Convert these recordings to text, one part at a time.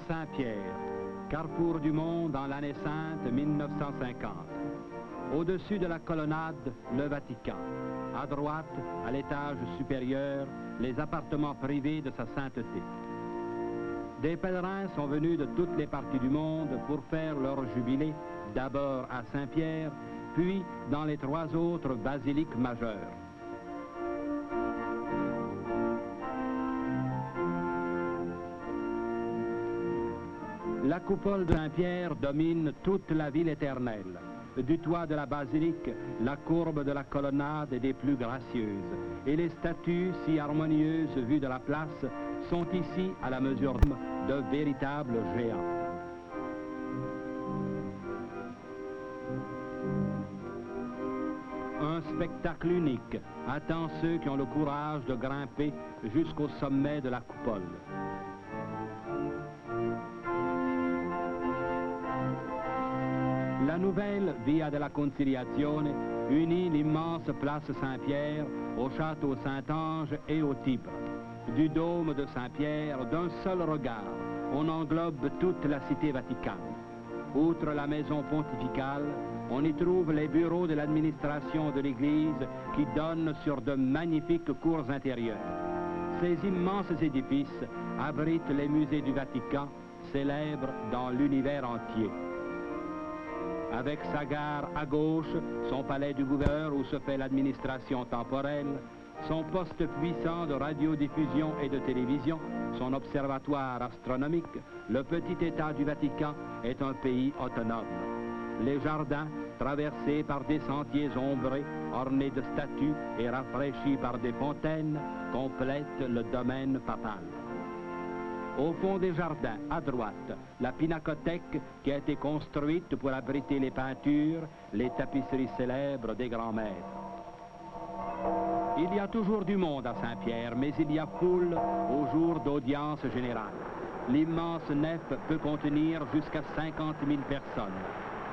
Saint-Pierre, carrefour du monde en l'année sainte 1950. Au-dessus de la colonnade, le Vatican. À droite, à l'étage supérieur, les appartements privés de sa sainteté. Des pèlerins sont venus de toutes les parties du monde pour faire leur jubilé, d'abord à Saint-Pierre, puis dans les 3 autres basiliques majeures. La coupole de Saint-Pierre domine toute la ville éternelle. Du toit de la basilique, la courbe de la colonnade est des plus gracieuses, et les statues, si harmonieuses vues de la place, sont ici à la mesure de véritables géants. Un spectacle unique attend ceux qui ont le courage de grimper jusqu'au sommet de la coupole. La nouvelle Via della Conciliazione unit l'immense place Saint-Pierre au château Saint-Ange et au Tibre. Du dôme de Saint-Pierre, d'un seul regard, on englobe toute la cité vaticane. Outre la maison pontificale, on y trouve les bureaux de l'administration de l'Église qui donnent sur de magnifiques cours intérieures. Ces immenses édifices abritent les musées du Vatican, célèbres dans l'univers entier. Avec sa gare à gauche, son palais du gouverneur où se fait l'administration temporelle, son poste puissant de radiodiffusion et de télévision, son observatoire astronomique, le petit État du Vatican est un pays autonome. Les jardins, traversés par des sentiers ombrés, ornés de statues et rafraîchis par des fontaines, complètent le domaine papal. Au fond des jardins, à droite, la pinacothèque qui a été construite pour abriter les peintures, les tapisseries célèbres des grands maîtres. Il y a toujours du monde à Saint-Pierre, mais il y a foule au jour d'audience générale. L'immense nef peut contenir jusqu'à 50 000 personnes.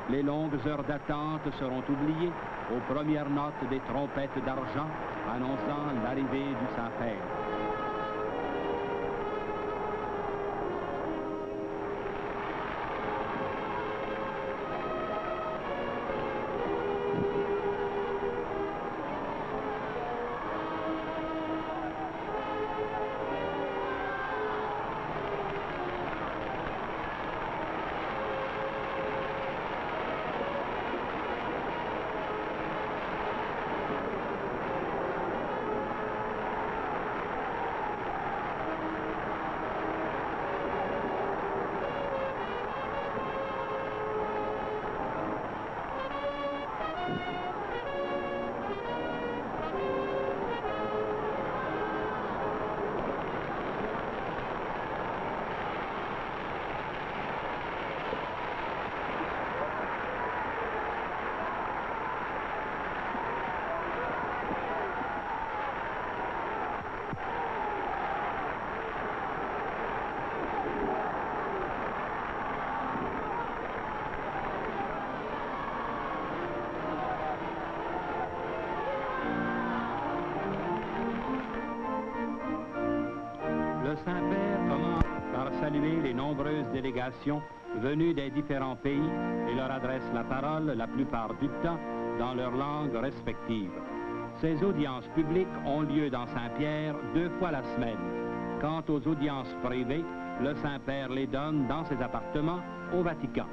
Les longues heures d'attente seront oubliées aux premières notes des trompettes d'argent annonçant l'arrivée du Saint-Père. Le Saint-Père commence par saluer les nombreuses délégations venues des différents pays et leur adresse la parole la plupart du temps dans leurs langues respectives. Ces audiences publiques ont lieu dans Saint-Pierre 2 fois la semaine. Quant aux audiences privées, le Saint-Père les donne dans ses appartements au Vatican.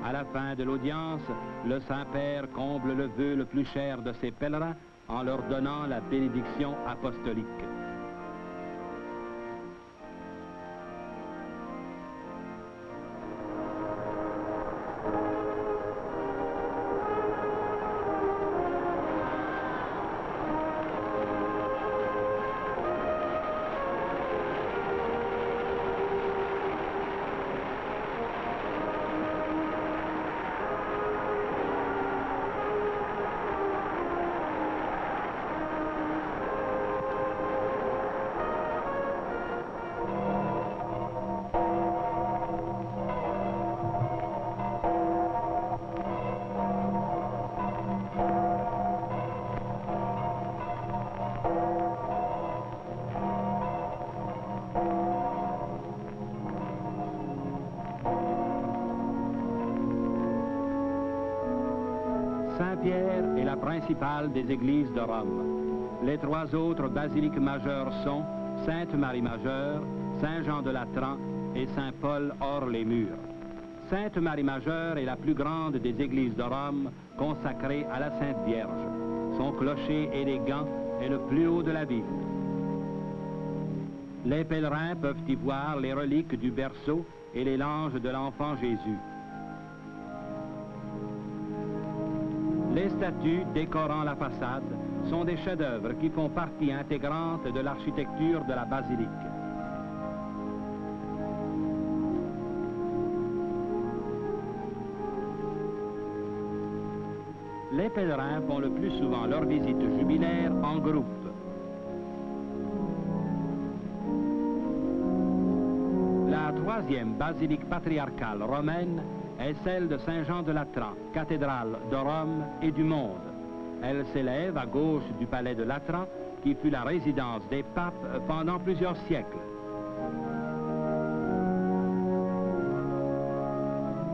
À la fin de l'audience, le Saint-Père comble le vœu le plus cher de ses pèlerins en leur donnant la bénédiction apostolique. Saint-Pierre est la principale des églises de Rome. Les trois autres basiliques majeures sont Sainte-Marie majeure, Saint-Jean de Latran et Saint-Paul hors les murs. Sainte-Marie majeure est la plus grande des églises de Rome consacrée à la Sainte Vierge. Son clocher élégant est le plus haut de la ville. Les pèlerins peuvent y voir les reliques du berceau et les langes de l'enfant Jésus. Les statues décorant la façade sont des chefs-d'œuvre qui font partie intégrante de l'architecture de la basilique. Les pèlerins font le plus souvent leur visite jubilaire en groupe. La troisième basilique patriarcale romaine est celle de Saint-Jean de Latran, cathédrale de Rome et du monde. Elle s'élève à gauche du palais de Latran, qui fut la résidence des papes pendant plusieurs siècles.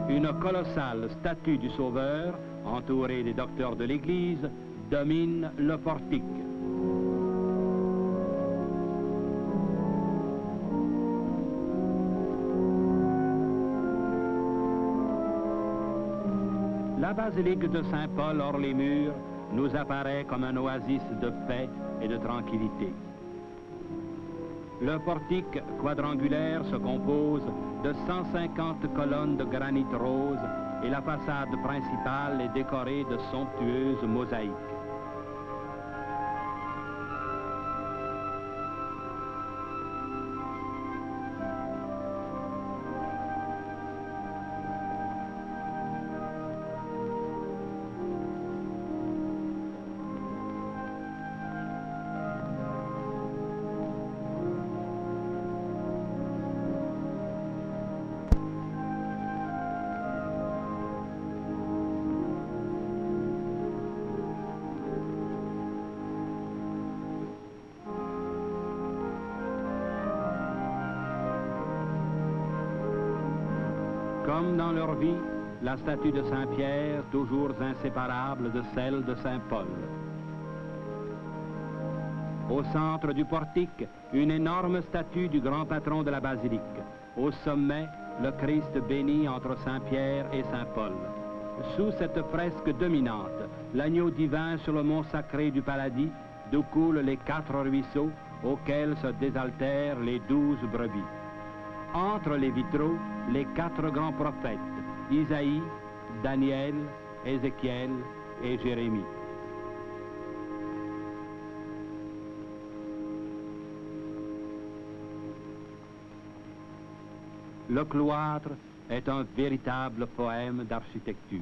Une colossale statue du Sauveur, entourée des docteurs de l'Église, domine le portique. La basilique de Saint-Paul hors les murs nous apparaît comme un oasis de paix et de tranquillité. Le portique quadrangulaire se compose de 150 colonnes de granit rose et la façade principale est décorée de somptueuses mosaïques. Comme dans leur vie, la statue de Saint-Pierre, toujours inséparable de celle de Saint-Paul. Au centre du portique, une énorme statue du grand patron de la basilique. Au sommet, le Christ béni entre Saint-Pierre et Saint-Paul. Sous cette fresque dominante, l'agneau divin sur le mont sacré du Paradis, d'où coulent les 4 ruisseaux auxquels se désaltèrent les 12 brebis. Entre les vitraux, les 4 grands prophètes, Isaïe, Daniel, Ézéchiel et Jérémie. Le cloître est un véritable poème d'architecture.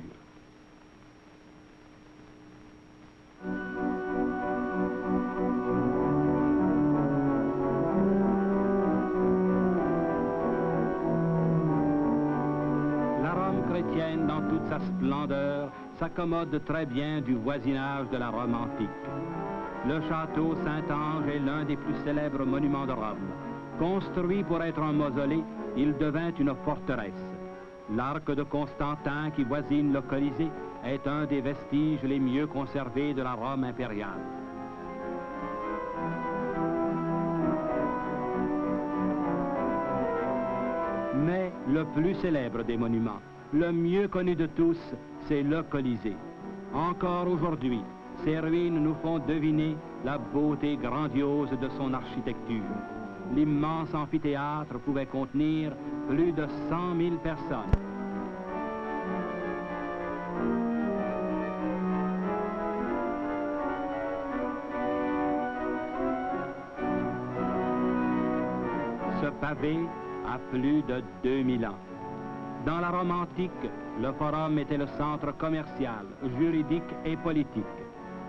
Dans toute sa splendeur, s'accommode très bien du voisinage de la Rome antique. Le château Saint-Ange est l'un des plus célèbres monuments de Rome. Construit pour être un mausolée, il devint une forteresse. L'arc de Constantin qui voisine le Colisée est un des vestiges les mieux conservés de la Rome impériale. Mais le plus célèbre des monuments, le mieux connu de tous, c'est le Colisée. Encore aujourd'hui, ces ruines nous font deviner la beauté grandiose de son architecture. L'immense amphithéâtre pouvait contenir plus de 100 000 personnes. Ce pavé a plus de 2000 ans. Dans la Rome antique, le forum était le centre commercial, juridique et politique.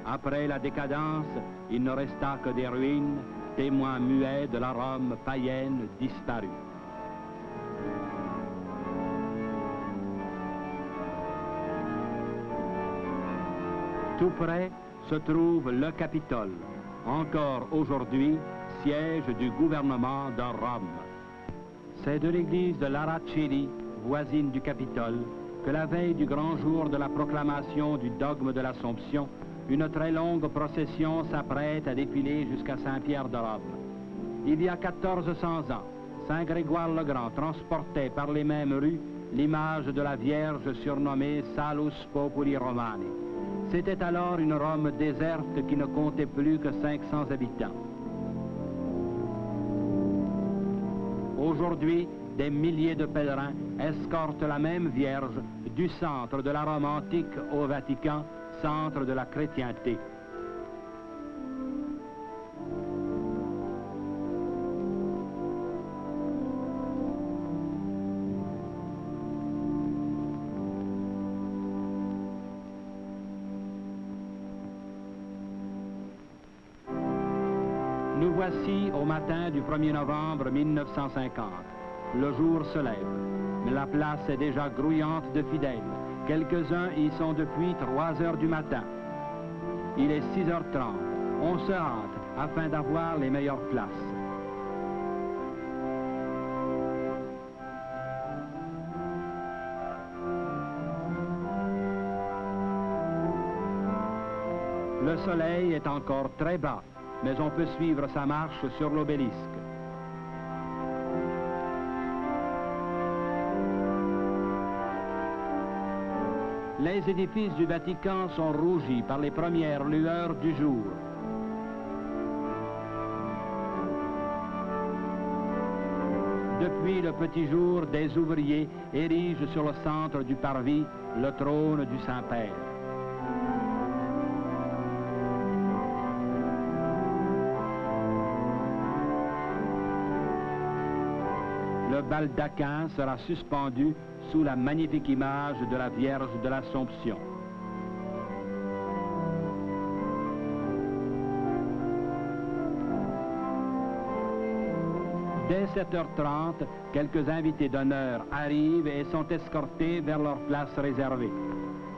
Après la décadence, il ne resta que des ruines, témoins muets de la Rome païenne disparue. Tout près se trouve le Capitole, encore aujourd'hui siège du gouvernement de Rome. C'est de l'église de Lara Coeli, voisine du Capitole, que la veille du grand jour de la proclamation du dogme de l'Assomption, une très longue procession s'apprête à défiler jusqu'à Saint-Pierre de Rome. Il y a 1400 ans, Saint Grégoire le Grand transportait par les mêmes rues l'image de la Vierge surnommée Salus Populi Romani. C'était alors une Rome déserte qui ne comptait plus que 500 habitants. Aujourd'hui, des milliers de pèlerins escortent la même Vierge du centre de la Rome antique au Vatican, centre de la chrétienté. Nous voici au matin du 1er novembre 1950. Le jour se lève, mais la place est déjà grouillante de fidèles. Quelques-uns y sont depuis 3 heures du matin. Il est 6h30. On se hâte afin d'avoir les meilleures places. Le soleil est encore très bas, mais on peut suivre sa marche sur l'obélisque. Les édifices du Vatican sont rougis par les premières lueurs du jour. Depuis le petit jour, des ouvriers érigent sur le centre du parvis le trône du Saint-Père. Le baldaquin sera suspendu sous la magnifique image de la Vierge de l'Assomption. Dès 7h30, quelques invités d'honneur arrivent et sont escortés vers leur place réservée.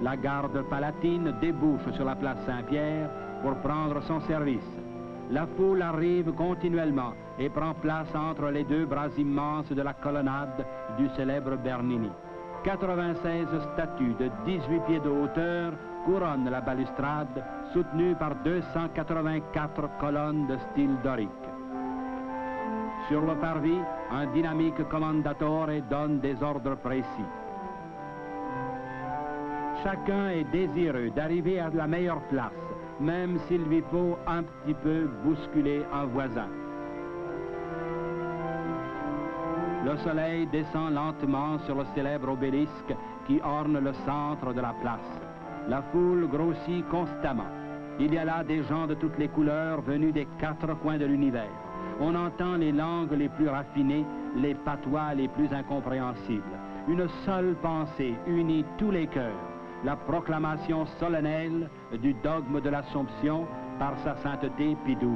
La garde palatine débouche sur la place Saint-Pierre pour prendre son service. La foule arrive continuellement et prend place entre les deux bras immenses de la colonnade du célèbre Bernini. 96 statues de 18 pieds de hauteur couronnent la balustrade, soutenue par 284 colonnes de style dorique. Sur le parvis, un dynamique commendatore donne des ordres précis. Chacun est désireux d'arriver à la meilleure place, même s'il lui faut un petit peu bousculer un voisin. Le soleil descend lentement sur le célèbre obélisque qui orne le centre de la place. La foule grossit constamment. Il y a là des gens de toutes les couleurs venus des 4 coins de l'univers. On entend les langues les plus raffinées, les patois les plus incompréhensibles. Une seule pensée unit tous les cœurs, la proclamation solennelle du dogme de l'Assomption par sa sainteté Pie XII.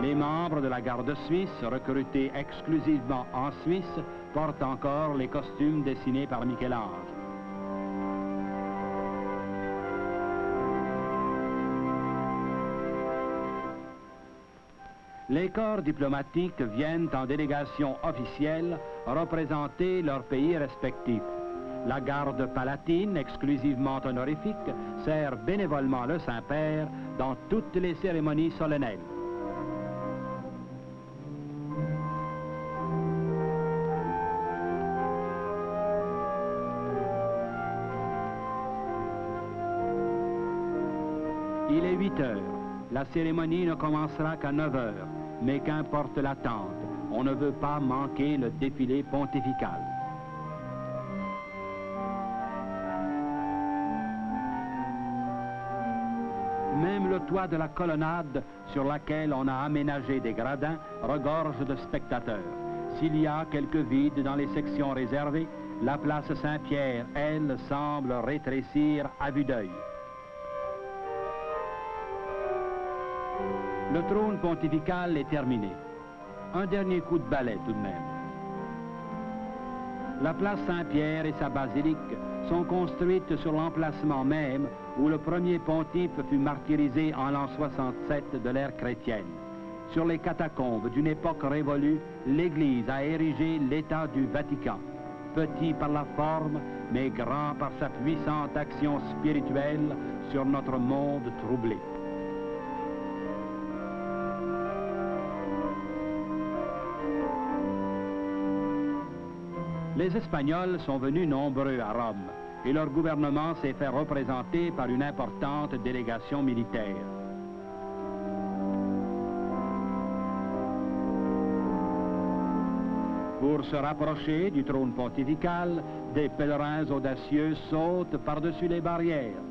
Les membres de la garde suisse, recrutés exclusivement en Suisse, portent encore les costumes dessinés par Michel-Ange. Les corps diplomatiques viennent en délégation officielle représenter leurs pays respectifs. La garde palatine, exclusivement honorifique, sert bénévolement le Saint-Père dans toutes les cérémonies solennelles. Il est 8 heures. La cérémonie ne commencera qu'à 9 heures, mais qu'importe l'attente, on ne veut pas manquer le défilé pontifical. Même le toit de la colonnade sur laquelle on a aménagé des gradins regorge de spectateurs. S'il y a quelques vides dans les sections réservées, la place Saint-Pierre, elle, semble rétrécir à vue d'œil. Le trône pontifical est terminé. Un dernier coup de balai tout de même. La place Saint-Pierre et sa basilique sont construites sur l'emplacement même où le premier pontife fut martyrisé en l'an 67 de l'ère chrétienne. Sur les catacombes d'une époque révolue, l'Église a érigé l'État du Vatican. petit par la forme, mais grand par sa puissante action spirituelle sur notre monde troublé. Les Espagnols sont venus nombreux à Rome et leur gouvernement s'est fait représenter par une importante délégation militaire. Pour se rapprocher du trône pontifical, des pèlerins audacieux sautent par-dessus les barrières.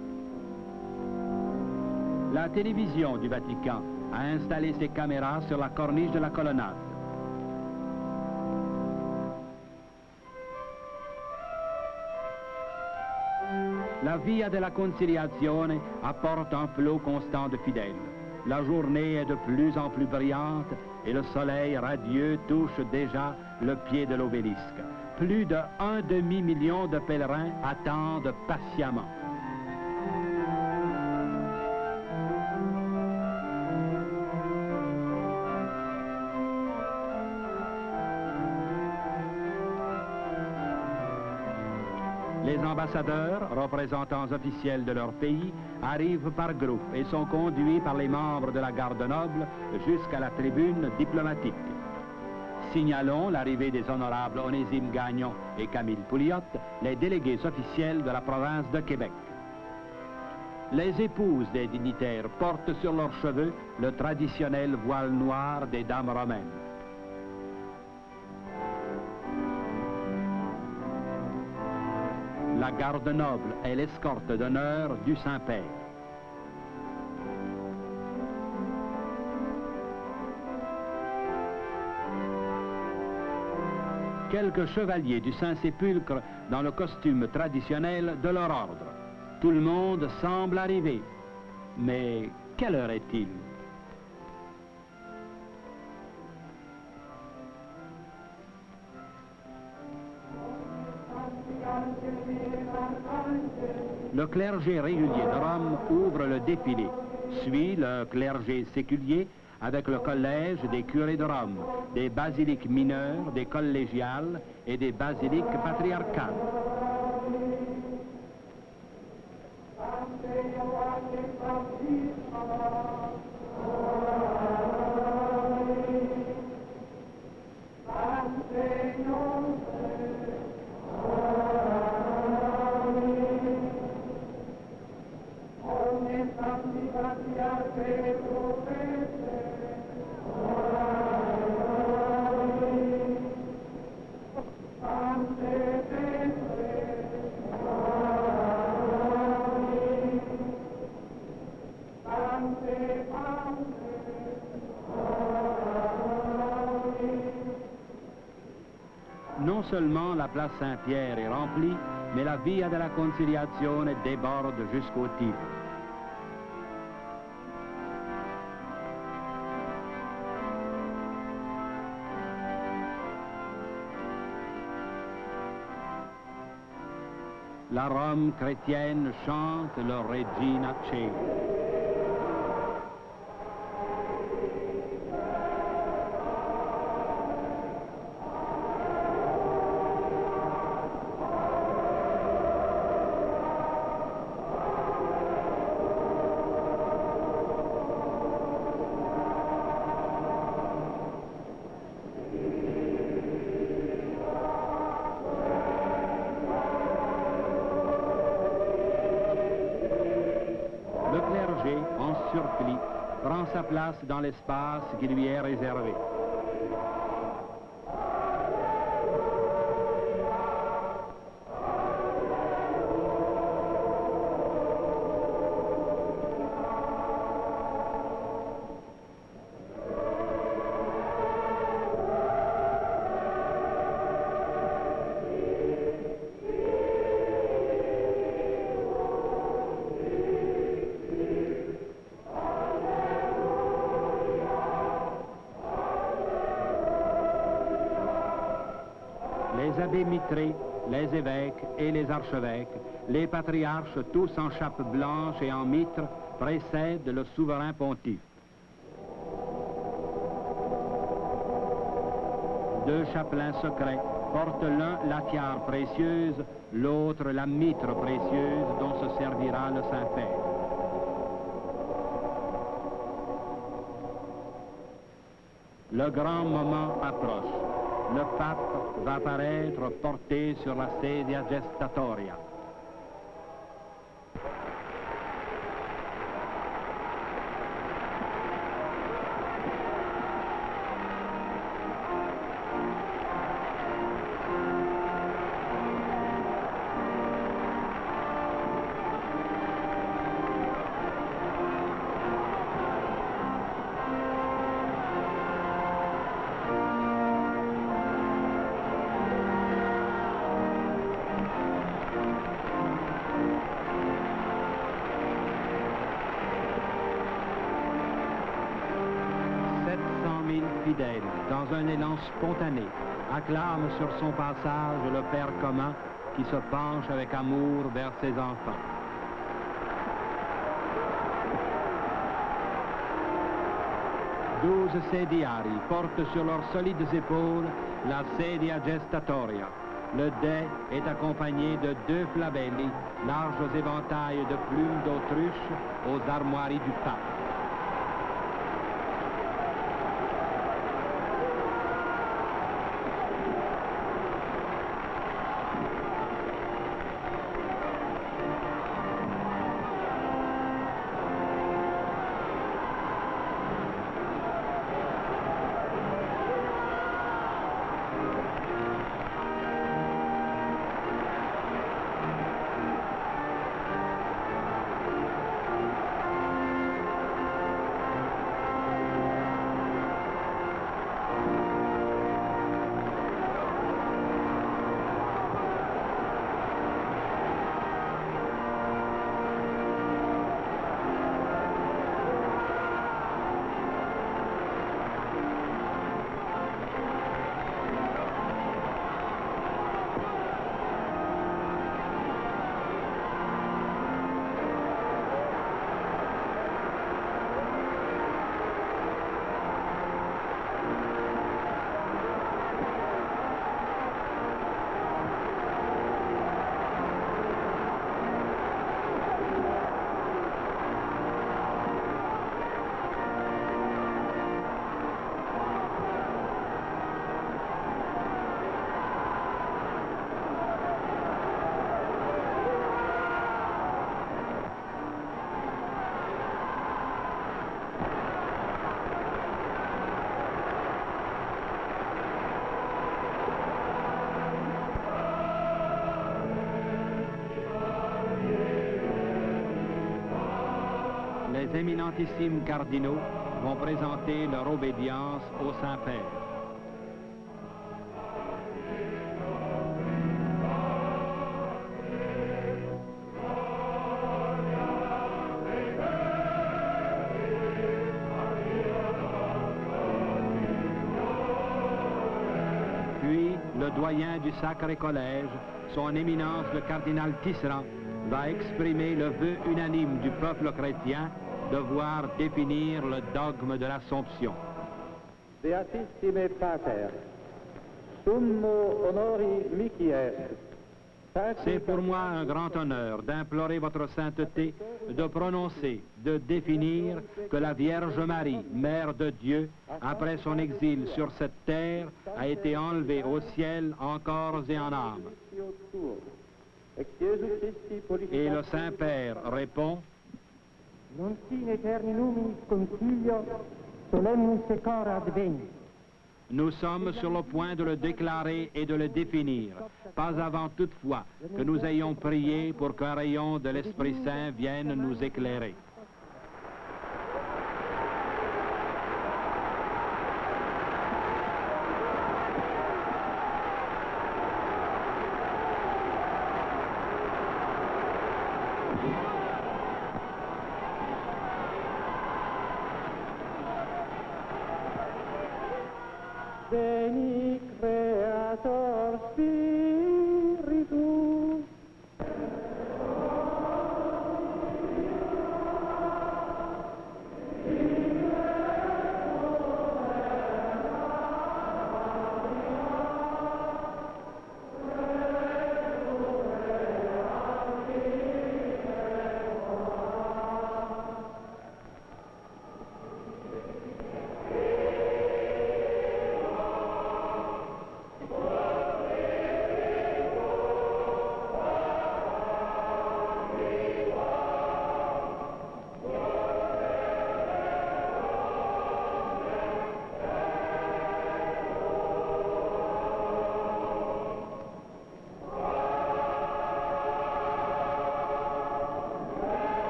La télévision du Vatican a installé ses caméras sur la corniche de la colonnade. La Via della Conciliazione apporte un flot constant de fidèles. La journée est de plus en plus brillante et le soleil radieux touche déjà le pied de l'obélisque. Plus d'1 demi-million de pèlerins attendent patiemment. Les ambassadeurs, représentants officiels de leur pays, arrivent par groupe et sont conduits par les membres de la garde noble jusqu'à la tribune diplomatique. Signalons l'arrivée des honorables Onésime Gagnon et Camille Pouliot, les délégués officiels de la province de Québec. Les épouses des dignitaires portent sur leurs cheveux le traditionnel voile noir des dames romaines. La garde noble est l'escorte d'honneur du Saint-Père. Quelques chevaliers du Saint-Sépulcre dans le costume traditionnel de leur ordre. Tout le monde semble arriver. Mais quelle heure est-il? Le clergé régulier de Rome ouvre le défilé, suit le clergé séculier avec le collège des curés de Rome, des basiliques mineures, des collégiales et des basiliques patriarcales. Non seulement la place Saint-Pierre est remplie, mais la Via della Conciliazione déborde jusqu'au Tibre. La Rome chrétienne chante le Regina Coeli. En surplis, prend sa place dans l'espace qui lui est réservé. Les abbés mitrés, les évêques et les archevêques, les patriarches, tous en chape blanche et en mitre, précèdent le souverain pontife. Deux chapelains secrets porte l'un la tiare précieuse, l'autre la mitre précieuse dont se servira le Saint-Père. Le grand moment approche. Le pape va paraître porté sur la sedia gestatoria. Fidèle, dans un élan spontané, acclame sur son passage le Père commun qui se penche avec amour vers ses enfants. Douze sediari portent sur leurs solides épaules la sedia gestatoria. Le dais est accompagné de 2 flabelli, larges éventails de plumes d'autruche aux armoiries du pape. Les éminentissimes cardinaux vont présenter leur obédience au Saint-Père. Puis, le doyen du Sacré Collège, son éminence le cardinal Tisserand, va exprimer le vœu unanime du peuple chrétien de voir définir le dogme de l'Assomption. Beatissime Pater, summo honori mihi est. C'est pour moi un grand honneur d'implorer votre sainteté de prononcer, de définir que la Vierge Marie, Mère de Dieu, après son exil sur cette terre, a été enlevée au ciel en corps et en âme. Et le Saint-Père répond: Non sine eterninum concilio solemnis secora advent. Nous sommes sur le point de le déclarer et de le définir, pas avant toutefois que nous ayons prié pour qu'un rayon de l'Esprit Saint vienne nous éclairer. Veni Creator Spiritus.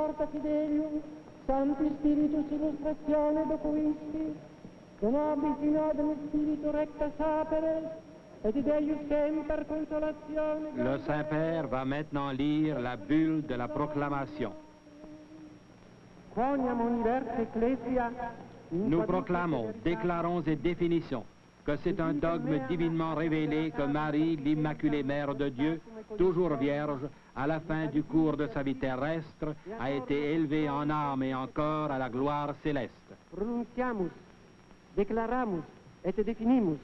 porta fidelium, Sancti Spiritus illustratione docuisti, de nobis in ordine spiritu recta sapere, et Deus semper consolatione. Le Saint-Père va maintenant lire la bulle de la proclamation. Quoniam universe ecclesia, Nous proclamons, déclarons et définissons que c'est un dogme divinement révélé que Marie, l'Immaculée Mère de Dieu, toujours vierge, à la fin du cours de sa vie terrestre, a été élevée en âme et en corps à la gloire céleste. pronunciamus, declaramus et definimus,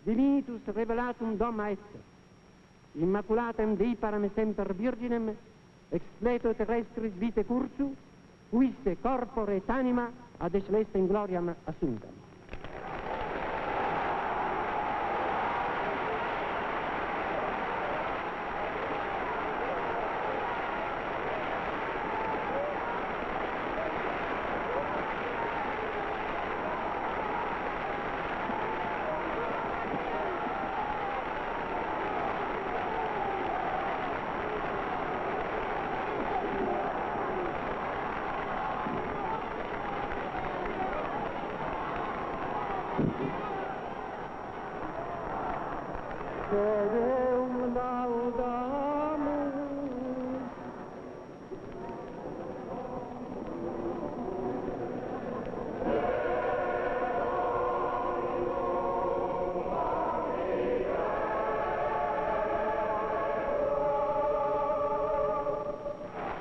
divinitus revelatum doma est, immaculatem Dei param semper virginem, expleto terrestris vitae cursu, quisse corpore et anima ad celestem gloriam assumptam. Deum laudamus.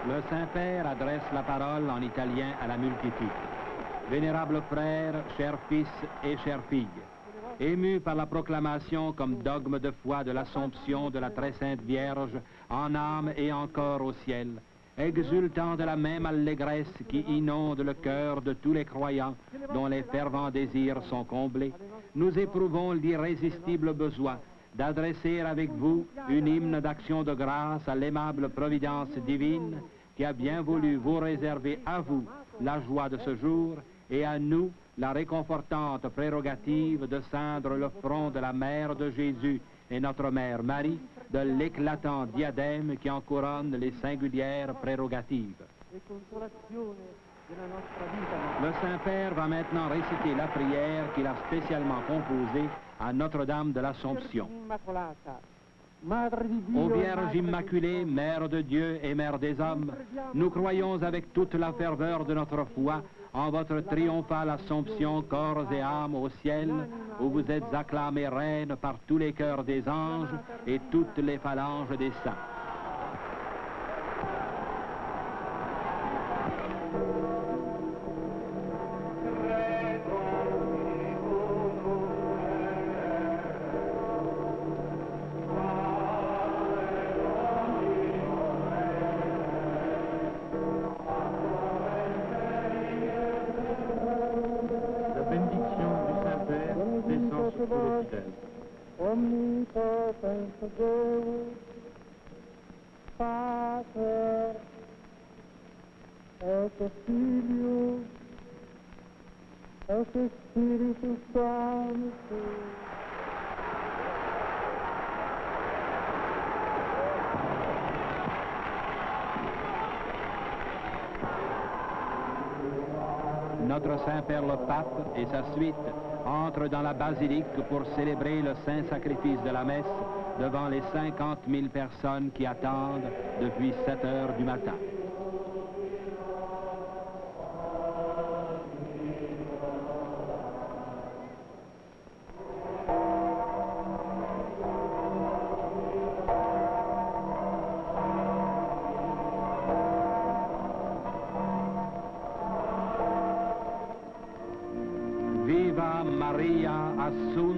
Le Saint-Père adresse la parole en italien à la multitude. Vénérables frères, chers fils et chères filles, émus par la proclamation comme dogme de foi de l'Assomption de la très sainte Vierge en âme et en corps au ciel, exultant de la même allégresse qui inonde le cœur de tous les croyants dont les fervents désirs sont comblés, nous éprouvons l'irrésistible besoin d'adresser avec vous une hymne d'action de grâce à l'aimable providence divine qui a bien voulu vous réserver à vous la joie de ce jour et à nous la réconfortante prérogative de ceindre le front de la Mère de Jésus et notre Mère Marie de l'éclatant diadème qui en couronne les singulières prérogatives. Le Saint-Père va maintenant réciter la prière qu'il a spécialement composée à Notre-Dame de l'Assomption. Ô Vierge Immaculée, Mère de Dieu et Mère des hommes, nous croyons avec toute la ferveur de notre foi en votre triomphale Assomption, corps et âme au ciel, où vous êtes acclamée Reine par tous les cœurs des anges et toutes les phalanges des saints. Omnipotens Deus, Pater, et Filius, et Spiritus Sanctus. Notre Saint-Père le Pape et sa suite entrent dans la basilique pour célébrer le saint sacrifice de la messe devant les 50 000 personnes qui attendent depuis 7 heures du matin. Viva Maria Assunta